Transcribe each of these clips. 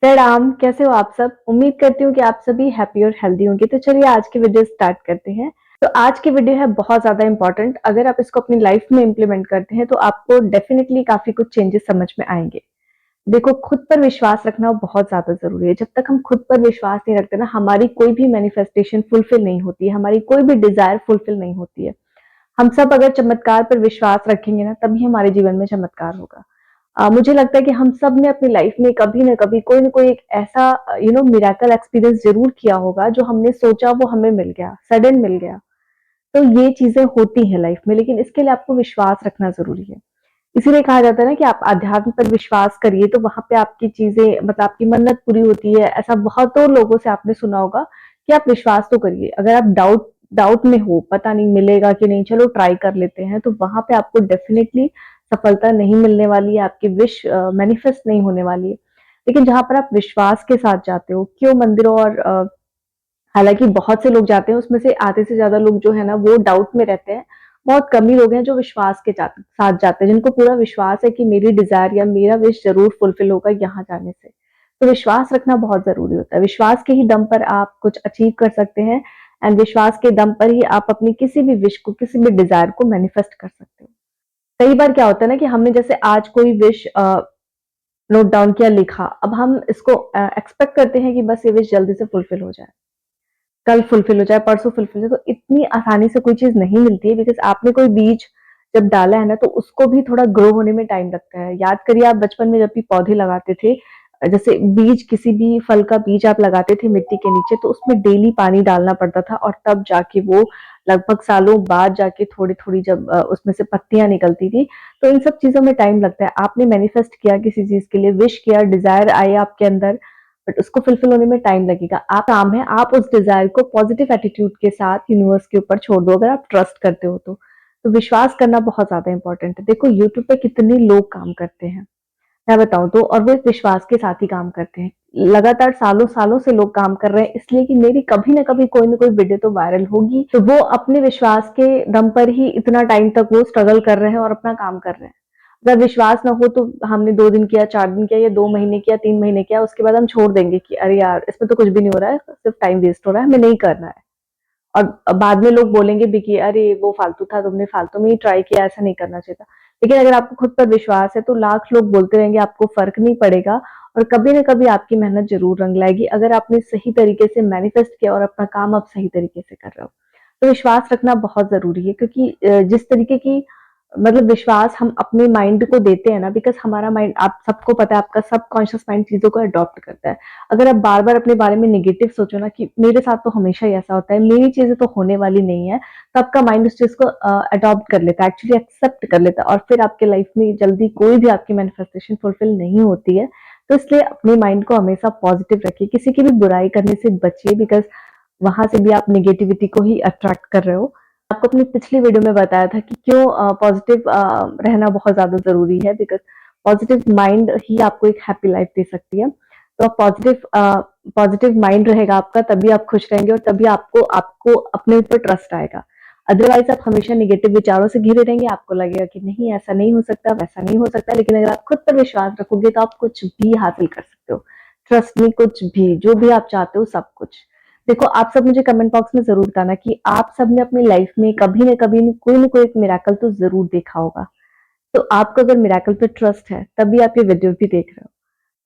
प्रणाम, कैसे हो आप सब? उम्मीद करती हूँ कि आप सभी हैप्पी और हेल्दी होंगे। तो चलिए आज की वीडियो स्टार्ट करते हैं। तो आज की वीडियो है बहुत ज़्यादा इम्पोर्टेंट। अगर आप इसको अपनी लाइफ में इम्प्लीमेंट करते हैं तो आपको डेफिनिटली काफ़ी कुछ चेंजेस समझ में आएँगे। देखो, खुद पर विश्वास रखना बहुत ज़्यादा ज़रूरी है। जब तक हम खुद पर विश्वास नहीं रखते ना, हमारी कोई भी मैनिफेस्टेशन फुलफिल नहीं होती है, हमारी कोई भी डिज़ायर फुलफिल नहीं होती है। हम सब अगर चमत्कार पर विश्वास रखेंगे ना, तभी हमारे जीवन में चमत्कार होगा। मुझे लगता है कि हम सब ने अपनी लाइफ में कभी न कभी कोई न कोई एक ऐसा मिरेकल एक्सपीरियंस ज़रूर किया होगा, जो हमने सोचा वो हमें मिल गया, सडन मिल गया। तो ये चीज़ें होती हैं लाइफ में, लेकिन इसके लिए आपको विश्वास रखना ज़रूरी है। इसीलिए कहा जाता है ना कि आप अध्यात्म पर विश्वास करिए, तो वहाँ पे आपकी चीज़ें मतलब आपकी मन्नत पूरी होती है। ऐसा बहुतों लोगों से आपने सुना होगा कि आप विश्वास तो करिए। अगर आप डाउट डाउट में हो, पता नहीं मिलेगा कि नहीं, चलो ट्राई कर लेते हैं, तो वहाँ पे आपको डेफिनिटली सफलता नहीं मिलने वाली है, आपकी विश मैनिफेस्ट नहीं होने वाली है। लेकिन जहाँ पर आप विश्वास के साथ जाते हो, क्यों मंदिरों और हालाँकि बहुत से लोग जाते हैं, उसमें से आधे से ज़्यादा लोग जो है ना वो डाउट में रहते हैं। बहुत कम ही लोग हैं जो विश्वास के साथ जाते हैं, जिनको पूरा विश्वास है कि मेरी डिज़ायर या मेरा विश ज़रूर फुलफिल होगा यहाँ जाने से। तो विश्वास रखना बहुत ज़रूरी होता है। विश्वास के ही दम पर आप कुछ अचीव कर सकते हैं एंड विश्वास के दम पर ही आप अपनी किसी भी विश को, किसी भी डिज़ायर को मैनिफेस्ट कर सकते हो। कई बार क्या होता है ना कि हमने जैसे आज कोई विश नोट डाउन किया, लिखा, अब हम इसको एक्सपेक्ट करते हैं कि बस ये विश जल्दी से फुलफिल हो जाए। कल फुलफिल हो जाए, परसों फुलफिल हो जाए, तो इतनी आसानी से कोई चीज़ नहीं मिलती है बिकॉज़ आपने कोई बीज जब डाला है ना, तो उसको भी थोड़ा ग्रो होने में टाइम लगता है। याद करिए आप बचपन में जब भी पौधे लगाते थे, जैसे बीज किसी भी फल का बीज आप लगाते थे मिट्टी के नीचे, तो उसमें डेली पानी डालना पड़ता था और तब जाके वो लगभग सालों बाद जाके थोड़ी-थोड़ी जब उसमें से पत्तियाँ निकलती थी, तो इन सब चीज़ों में टाइम लगता है। आपने मैनिफेस्ट किया किसी चीज़ के लिए, विश किया, डिज़ायर आए आपके अंदर, बट उसको फुलफिल होने में टाइम लगेगा। आप काम है, आप उस डिज़ायर को पॉजिटिव एटीट्यूड के साथ यूनिवर्स के ऊपर छोड़ दो, अगर आप ट्रस्ट करते हो तो। तो विश्वास करना बहुत ज़्यादा इम्पोर्टेंट है। देखो यूट्यूब पे कितने लोग काम करते हैं, मैं बताऊँ तो, और वो इस विश्वास के साथ ही काम करते हैं। लगातार सालों-सालों से लोग काम कर रहे हैं इसलिए कि मेरी कभी न कभी कोई न कोई वीडियो तो वायरल होगी। तो वो अपने विश्वास के दम पर ही इतना टाइम तक वो स्ट्रगल कर रहे हैं और अपना काम कर रहे हैं। अगर विश्वास ना हो तो हमने 2 दिन किया, 4 दिन किया या 2 महीने किया, 3 महीने किया, उसके बाद हम छोड़ देंगे कि अरे यार! इसमें तो कुछ भी नहीं हो रहा है, सिर्फ टाइम वेस्ट हो रहा है, हमें नहीं करना है। और बाद में लोग बोलेंगे भी कि अरे वो फालतू था, तुमने फालतू में ही ट्राई किया, ऐसा नहीं करना चाहिए था। लेकिन अगर आपको खुद पर विश्वास है तो लाख लोग बोलते रहेंगे, आपको फ़र्क नहीं पड़ेगा और कभी न कभी आपकी मेहनत ज़रूर रंग लाएगी, अगर आपने सही तरीके से मैनिफेस्ट किया और अपना काम आप सही तरीके से कर रहे हो। तो विश्वास रखना बहुत ज़रूरी है क्योंकि जिस तरीके की मतलब विश्वास हम अपने माइंड को देते हैं ना, बिकॉज़ हमारा माइंड, आप सबको पता है, आपका सबकॉन्शियस माइंड चीज़ों को अडॉप्ट करता है। अगर आप बार-बार अपने बारे में नेगेटिव सोचो ना कि मेरे साथ तो हमेशा ही ऐसा होता है, मेरी चीज़ें तो होने वाली नहीं है, तो आपका माइंड उस चीज़ को अडॉप्ट कर लेता है, एक्चुअली एक्सेप्ट कर लेता है और फिर आपके लाइफ में जल्दी कोई भी आपकी मैनिफेस्टेशन फुलफिल नहीं होती है। तो इसलिए अपने माइंड को हमेशा पॉजिटिव रखिए, किसी की भी बुराई करने से बचिए बिकॉज़ वहाँ से भी आप नेगेटिविटी को ही अट्रैक्ट कर रहे हो। आपको अपनी पिछली वीडियो में बताया था कि क्यों पॉजिटिव रहना बहुत ज़्यादा ज़रूरी है बिकॉज़ पॉजिटिव माइंड ही आपको एक हैप्पी लाइफ दे सकती है। तो पॉजिटिव माइंड रहेगा आपका, तभी आप खुश रहेंगे और तभी आपको आपको अपने ऊपर ट्रस्ट आएगा। अदरवाइज़ आप हमेशा नेगेटिव विचारों से घिरे रहेंगे, आपको लगेगा कि नहीं ऐसा नहीं हो सकता, वैसा नहीं हो सकता, लेकिन अगर आप खुद पर विश्वास रखोगे तो आप कुछ भी हासिल कर सकते हो। ट्रस्ट मी, कुछ भी, जो भी आप चाहते हो सब कुछ। देखो, आप सब मुझे कमेंट बॉक्स में ज़रूर बताना कि आप सब ने अपनी लाइफ में कभी न कभी न कोई एक मिरेकल तो ज़रूर देखा होगा। तो आपको अगर मिरेकल पे ट्रस्ट है, तभी आप ये वीडियो भी देख रहे हो।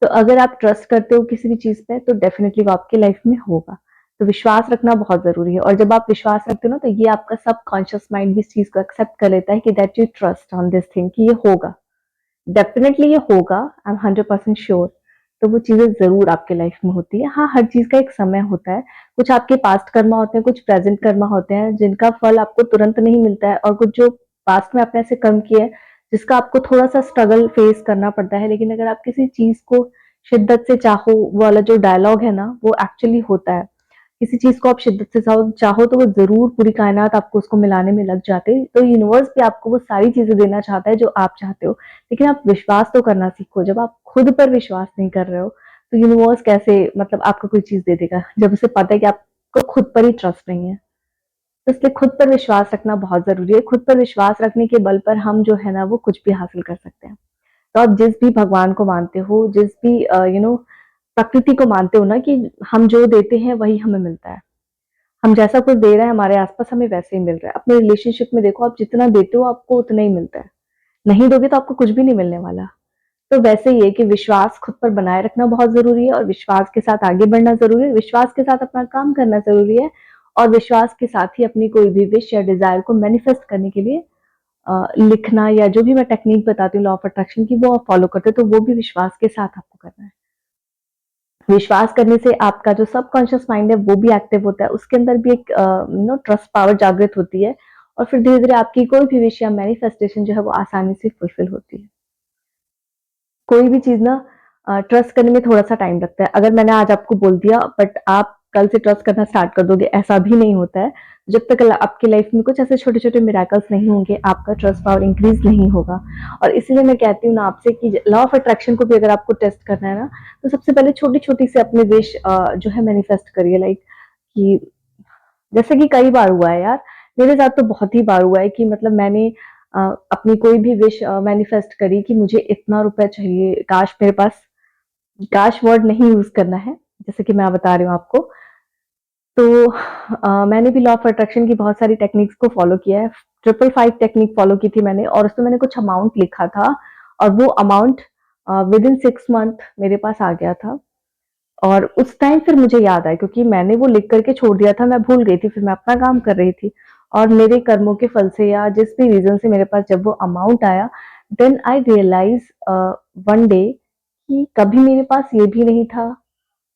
तो अगर आप ट्रस्ट करते हो किसी भी चीज़ पे, तो डेफिनिटली वो आपकी लाइफ में होगा। तो विश्वास रखना बहुत ज़रूरी है और जब आप विश्वास रखते हो ना, तो ये आपका सबकॉन्शियस माइंड भी इस चीज़ को एक्सेप्ट कर लेता है कि that you trust on this thing, कि ये होगा। डेफ़िनेटली ये होगा, आई एम 100% श्योर। तो वो चीज़ें ज़रूर आपके लाइफ़ में होती है। हाँ, हर चीज़ का एक समय होता है। कुछ आपके पास्ट कर्मा होते हैं, कुछ प्रेज़ेंट कर्मा होते हैं, जिनका फल आपको तुरंत नहीं मिलता है और कुछ जो पास्ट में आपने ऐसे कर्म किए हैं, जिसका आपको थोड़ा-सा स्ट्रगल फ़ेस करना पड़ता है। लेकिन अगर आप किसी चीज़ को शिद्दत से चाहो, वो वाला जो डायलॉग है ना, वो एक्चुअली होता है। किसी चीज़ को आप शिद्दत से चाहो चाहो तो वो ज़रूर, पूरी कायनात आपको उसको मिलाने में लग जाते हैं। तो यूनिवर्स भी आपको वो सारी चीज़ें देना चाहता है जो आप चाहते हो। लेकिन आप विश्वास तो करना सीखो। जब आप खुद पर विश्वास नहीं कर रहे हो, तो यूनिवर्स कैसे मतलब आपको कोई चीज़ दे देगा, जब उसे पता है कि आपको खुद पर ही ट्रस्ट नहीं है। तो इसलिए खुद पर विश्वास रखना बहुत ज़रूरी है। खुद पर विश्वास रखने के बल पर हम जो है ना, वो कुछ भी हासिल कर सकते हैं। तो आप जिस भी भगवान को मानते हो, जिस भी प्रकृति को मानते हो ना कि हम जो देते हैं वही हमें मिलता है। हम जैसा कुछ दे रहे हैं हमारे आस-पास हमें वैसे ही मिल रहा है। अपने रिलेशनशिप में देखो आप जितना देते हो आपको उतना ही मिलता है। नहीं दोगे तो आपको कुछ भी नहीं मिलने वाला। तो वैसे ही है कि विश्वास खुद पर बनाए रखना बहुत ज़रूरी है और विश्वास के साथ आगे बढ़ना ज़रूरी है। विश्वास के साथ अपना काम करना ज़रूरी है और विश्वास के साथ ही अपनी कोई भी विश या डिज़ायर को मैनिफेस्ट करने के लिए लिखना या जो भी मैं टेक्नीक बताती हूँ लॉ ऑफ अट्रैक्शन की वो आप फॉलो करते हो तो वो भी विश्वास के साथ आपको करना है। विश्वास करने से आपका जो सबकॉन्शियस माइंड है वो भी एक्टिव होता है, उसके अंदर भी एक ट्रस्ट पावर जागृत होती है और फिर धीरे-धीरे आपकी कोई भी विश या मैनिफेस्टेशन जो है वो आसानी से फुलफिल होती है। कोई भी चीज़ ना ट्रस्ट करने में थोड़ा-सा टाइम लगता है। अगर मैंने आज आपको बोल दिया बट आप कल से ट्रस्ट करना स्टार्ट कर दोगे, ऐसा भी नहीं होता है। जब तक आपकी लाइफ में कुछ ऐसे छोटे-छोटे मिरेकल्स नहीं होंगे, आपका ट्रस्ट पावर इंक्रीज़ नहीं होगा। और इसीलिए मैं कहती हूँ ना आपसे कि लॉ ऑफ अट्रैक्शन को भी अगर आपको टेस्ट करना है ना, तो सबसे पहले छोटी-छोटी से अपने विश जो है मैनिफेस्ट करिए लाइक कि जैसे कि कई बार हुआ है यार, मेरे साथ तो बहुत ही बार हुआ है कि मतलब मैंने अपनी कोई भी विश मैनिफेस्ट करी कि मुझे इतना रुपए चाहिए, काश मेरे पास काश वर्ड नहीं यूज़ करना है, जैसे कि मैं बता रही हूँ आपको। तो मैंने भी लॉ ऑफ अट्रैक्शन की बहुत सारी टेक्निक्स को फॉलो किया है। 555 टेक्निक फॉलो की थी मैंने और उसमें मैंने कुछ अमाउंट लिखा था और वो अमाउंट विदिन 6 मंथ मेरे पास आ गया था। और उस टाइम फिर मुझे याद आया क्योंकि मैंने वो लिख करके छोड़ दिया था, मैं भूल गई थी, फिर मैं अपना काम कर रही थी और मेरे कर्मों के फल से या जिस भी रीज़न से मेरे पास जब वो अमाउंट आया, then I realise one day कि कभी मेरे पास ये भी नहीं था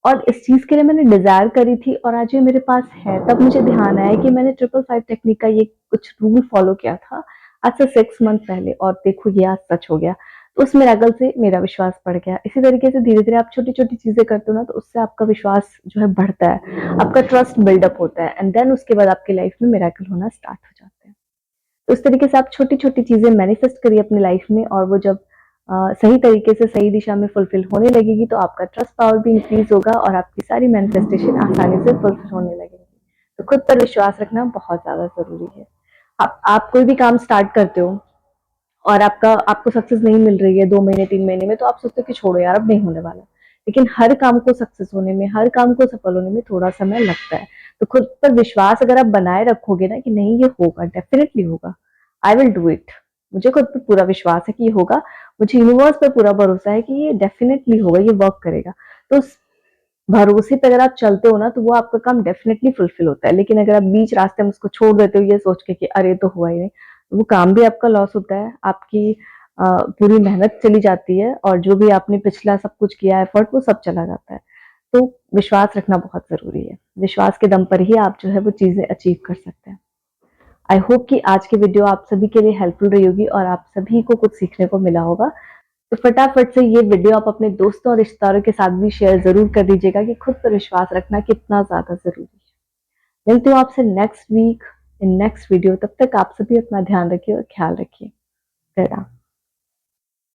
और इस चीज़ के लिए मैंने डिज़ायर करी थी और आज ये मेरे पास है। तब मुझे ध्यान आया कि मैंने 555 टेक्निक का ये कुछ रूल फ़ॉलो किया था आज से 6 मंथ पहले और देखो ये आज सच हो गया। तो उस मिरेकल से मेरा विश्वास बढ़ गया। इसी तरीके से धीरे-धीरे आप छोटी-छोटी चीज़ें करते हो ना तो उससे आपका विश्वास जो है बढ़ता है। आपका ट्रस्ट बिल्डअप होता है एंड देन उसके बाद आपकी लाइफ़ में मिरेकल होना स्टार्ट हो जाते हैं। तो इस तरीके से आप छोटी-छोटी चीज़ें मैनिफेस्ट करिए अपनी लाइफ़ में और वो जब सही तरीके से सही दिशा में फुलफिल होने लगेगी तो आपका ट्रस्ट पावर भी इंक्रीज होगा और आपकी सारी मैनिफेस्टेशन आसानी से फुलफिल होने लगेगी। तो खुद पर विश्वास रखना बहुत ज़्यादा ज़रूरी है। आप कोई भी काम स्टार्ट करते हो और आपको सक्सेस नहीं मिल रही है 2 महीने 3 महीने में तो आप सोचते हो कि छोड़ो यार अब नहीं होने वाला। लेकिन हर काम को सक्सेस होने में, हर काम को सफल होने में थोड़ा समय लगता है। तो खुद पर विश्वास अगर आप बनाए रखोगे ना कि नहीं ये होगा, डेफिनिटली होगा। I will do it. मुझे खुद पे पूरा विश्वास है कि ये होगा। मुझे यूनिवर्स पे पूरा भरोसा है कि ये डेफिनिटली होगा, ये वर्क करेगा। तो उस भरोसे पे अगर आप चलते हो ना तो वो आपका काम डेफिनिटली फुलफिल होता है। लेकिन अगर आप बीच रास्ते में उसको छोड़ देते हो ये सोच के कि अरे तो हुआ ही नहीं, वो काम भी आपका लॉस होता है, आपकी पूरी मेहनत चली जाती है और जो भी आपने पिछला सब कुछ किया एफर्ट वो सब चला जाता है। तो विश्वास रखना बहुत ज़रूरी है। विश्वास के दम पर ही आप जो है वो चीज़ें अचीव कर सकते हैं। आई होप कि आज की वीडियो आप सभी के लिए हेल्पफुल रही होगी और आप सभी को कुछ सीखने को मिला होगा। तो फटाफट से ये वीडियो आप अपने दोस्तों और रिश्तेदारों के साथ भी शेयर ज़रूर कर दीजिएगा कि खुद पर विश्वास रखना कितना ज़्यादा ज़रूरी है। मिलती हूँ आपसे next week in next video. तब तक आप सभी अपना ध्यान रखिए और ख्याल रखिए।